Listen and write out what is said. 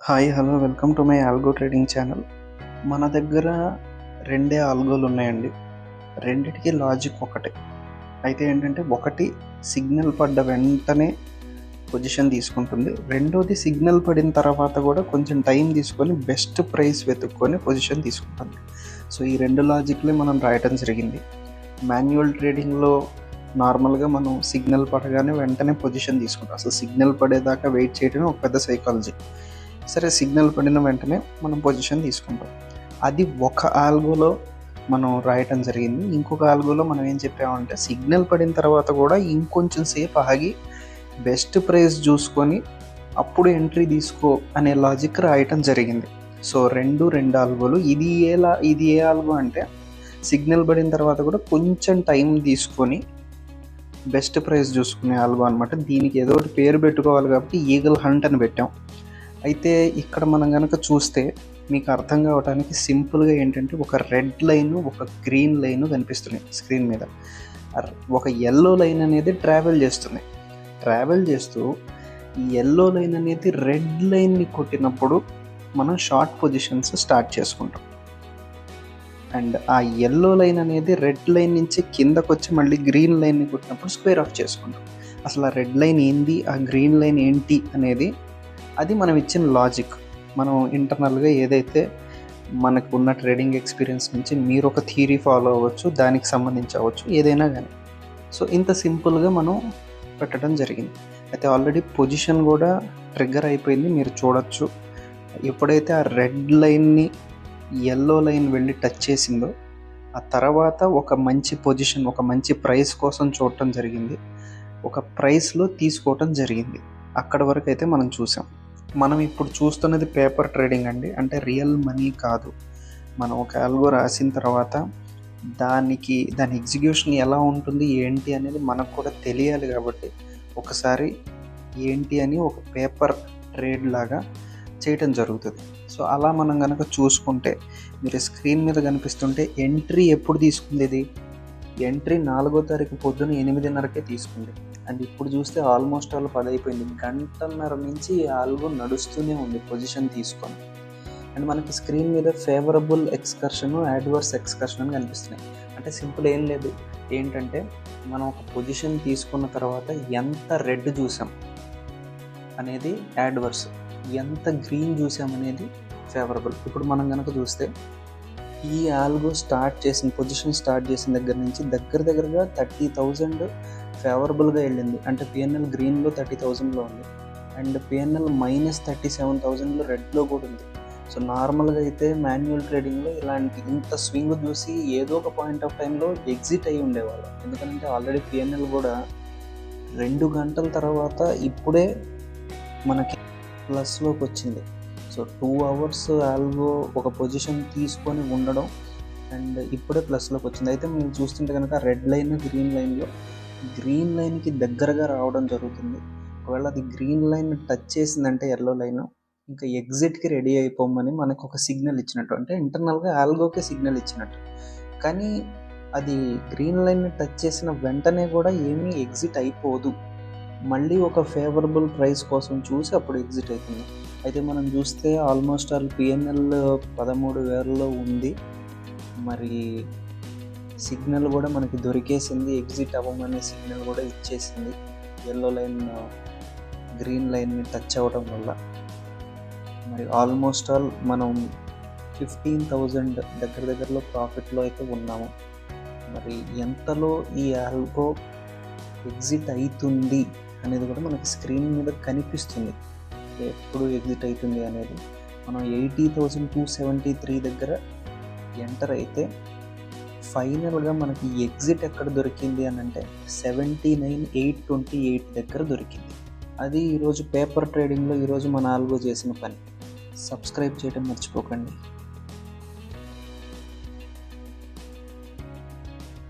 Hi hello welcome to my algo trading channel. మన దగ్గర రెండే ఆల్గోలు ఉన్నాయండి. రెండిటికి లాజిక్ ఒకటే. అయితే ఏంటంటే ఒకటి సిగ్నల్ పడ్డ వెంటనే పొజిషన్ తీసుకుంటుంది. రెండోది సిగ్నల్ పడిన తర్వాత కూడా కొంచెం టైం తీసుకొని బెస్ట్ ప్రైస్ వెతుక్కొని పొజిషన్ తీసుకుంటుంది. సో ఈ రెండు లాజిక్లే మనం రాయటం జరిగింది. మాన్యువల్ ట్రేడింగ్లో నార్మల్గా మనం సిగ్నల్ పడగానే వెంటనే పొజిషన్ తీసుకుంటాం. అసలు సిగ్నల్ పడేదాకా వెయిట్ చేయడమే ఒక పెద్ద సైకాలజీ. సరే, సిగ్నల్ పడిన వెంటనే మనం పొజిషన్ తీసుకుంటాం. అది ఒక ఆల్గోలో మనం రాయటం జరిగింది. ఇంకొక ఆల్గోలో మనం ఏం చెప్పామంటే సిగ్నల్ పడిన తర్వాత కూడా ఇంకొంచెం సేపు ఆగి బెస్ట్ ప్రైస్ చూసుకొని అప్పుడు ఎంట్రీ తీసుకో అనే లాజిక్ రాయటం జరిగింది. సో రెండు ఆల్గోలు. ఇది ఏ ఆల్గో అంటే సిగ్నల్ పడిన తర్వాత కూడా కొంచెం టైం తీసుకొని బెస్ట్ ప్రైస్ చూసుకునే ఆల్గో అనమాట. దీనికి ఏదో ఒకటి పేరు పెట్టుకోవాలి కాబట్టి ఈగల్ హంట్ అని పెట్టాం. అయితే ఇక్కడ మనం కనుక చూస్తే మీకు అర్థం కావడానికి సింపుల్గా ఏంటంటే ఒక రెడ్ లైన్ ఒక గ్రీన్ లైన్ కనిపిస్తున్నాయి స్క్రీన్ మీద. ఒక ఎల్లో లైన్ అనేది ట్రావెల్ చేస్తూ ఈ ఎల్లో లైన్ అనేది రెడ్ లైన్ని కొట్టినప్పుడు మనం షార్ట్ పొజిషన్స్ స్టార్ట్ చేసుకుంటాం. అండ్ ఆ ఎల్లో లైన్ అనేది రెడ్ లైన్ నుంచి కిందకు వచ్చి మళ్ళీ గ్రీన్ లైన్ని కొట్టినప్పుడు స్క్వేర్ ఆఫ్ చేసుకుంటాం. అసలు ఆ రెడ్ లైన్ ఏంది, ఆ గ్రీన్ లైన్ ఏంటి అనేది అది మనం ఇచ్చిన లాజిక్. మనం ఇంటర్నల్గా ఏదైతే మనకు ఉన్న ట్రేడింగ్ ఎక్స్పీరియన్స్ నుంచి మీరు ఒక థియరీ ఫాలో అవ్వచ్చు, దానికి సంబంధించి అవ్వచ్చు, ఏదైనా కానీ. సో ఇంత సింపుల్గా మనం పెట్టడం జరిగింది. అయితే ఆల్రెడీ పొజిషన్ కూడా ట్రిగ్గర్ అయిపోయింది, మీరు చూడొచ్చు. ఎప్పుడైతే ఆ రెడ్ లైన్ని ఎల్లో లైన్ వెళ్ళి టచ్ చేసిందో ఆ తర్వాత ఒక మంచి పొజిషన్, ఒక మంచి ప్రైస్ కోసం చూడటం జరిగింది, ఒక ప్రైస్లో తీసుకోవటం జరిగింది. అక్కడి వరకు అయితే మనం చూసాం. మనం ఇప్పుడు చూస్తున్నది పేపర్ ట్రేడింగ్ అండి, అంటే రియల్ మనీ కాదు. మనం ఒక ఆల్గో రాసిన తర్వాత దాని ఎగ్జిక్యూషన్ ఎలా ఉంటుంది ఏంటి అనేది మనకు కూడా తెలియాలి. కాబట్టి ఒకసారి ఏంటి అని ఒక పేపర్ ట్రేడ్ లాగా చేయటం జరుగుతుంది. సో అలా మనం కనుక చూసుకుంటే మీరు స్క్రీన్ మీద కనిపిస్తుంటే ఎంట్రీ ఎప్పుడు తీసుకుంది? ఇది ఎంట్రీ 4వ తారీఖు పొద్దున 8:30కే తీసుకుంది. అండ్ ఇప్పుడు చూస్తే ఆల్మోస్ట్ 10 అయిపోయింది. గంటన్నర నుంచి ఆల్గో నడుస్తూనే ఉంది పొజిషన్ తీసుకొని. అండ్ మనకి స్క్రీన్ మీద ఫేవరబుల్ ఎక్స్కర్షన్, యాడ్వర్స్ ఎక్స్కర్షన్ అని కనిపిస్తున్నాయి. అంటే సింపుల్ ఏం లేదు, ఏంటంటే మనం ఒక పొజిషన్ తీసుకున్న తర్వాత ఎంత రెడ్ చూసాం అనేది యాడ్వర్స్, ఎంత గ్రీన్ చూసాం అనేది ఫేవరబుల్. ఇప్పుడు మనం కనుక చూస్తే ఈ ఆల్గో పొజిషన్ స్టార్ట్ చేసిన దగ్గర నుంచి దగ్గరగా 30,000 ఫేవరబుల్గా వెళ్ళింది. అంటే పిఎన్ఎల్ గ్రీన్లో 30,000లో ఉంది, అండ్ పిఎన్ఎల్ -37,000లో రెడ్లో కూడా ఉంది. సో నార్మల్గా అయితే మాన్యువల్ ట్రేడింగ్లో ఇంత స్వింగ్ చూసి ఏదో ఒక పాయింట్ ఆఫ్ టైంలో ఎగ్జిట్ అయ్యి ఉండేవాళ్ళు. ఎందుకంటే ఆల్రెడీ పిఎన్ఎల్ కూడా 2 గంటల తర్వాత ఇప్పుడే మనకి ప్లస్లోకి వచ్చింది. సో 2 అవర్స్ ఆల్గో ఒక పొజిషన్ తీసుకొని ఉండడం అండ్ ఇప్పుడే ప్లస్లోకి వచ్చింది. అయితే మేము చూస్తుంటే కనుక రెడ్ లైన్ గ్రీన్ లైన్కి దగ్గరగా రావడం జరుగుతుంది. ఒకవేళ అది గ్రీన్ లైన్ టచ్ చేసిందంటే ఎల్లో లైన్ ఇంకా ఎగ్జిట్కి రెడీ అయిపోమని మనకు ఒక సిగ్నల్ ఇచ్చినట్టు, అంటే ఇంటర్నల్గా ఆల్గోకే సిగ్నల్ ఇచ్చినట్టు. కానీ అది గ్రీన్ లైన్ని టచ్ చేసిన వెంటనే కూడా ఏమీ ఎగ్జిట్ అయిపోదు, మళ్ళీ ఒక ఫేవరబుల్ ప్రైస్ కోసం చూసి అప్పుడు ఎగ్జిట్ అవుతుంది. అయితే మనం చూస్తే ఆల్మోస్ట్ పిఎన్ఎల్ 13,000లో ఉంది. మరి సిగ్నల్ కూడా మనకి దొరికేసింది, ఎగ్జిట్ అవ్వమనే సిగ్నల్ కూడా ఇచ్చేసింది ఎల్లో లైన్ గ్రీన్ లైన్ని టచ్ అవ్వడం వల్ల. మరి ఆల్మోస్ట్ మనం 15,000 దగ్గరలో ప్రాఫిట్లో అయితే ఉన్నాము. మరి ఎంతలో ఈ ఆల్గో ఎగ్జిట్ అవుతుంది అనేది కూడా మనకి స్క్రీన్ మీద కనిపిస్తుంది. ఎప్పుడు ఎగ్జిట్ అవుతుంది అనేది మనం 80,273 దగ్గర ఎంటర్ అయితే ఫైనల్గా మనకి ఎగ్జిట్ ఎక్కడ దొరికింది అని అంటే 79,828 దగ్గర దొరికింది. అది ఈరోజు పేపర్ ట్రేడింగ్లో ఈరోజు మన ఆల్గో చేసిన పని. సబ్స్క్రైబ్ చేయడం మర్చిపోకండి.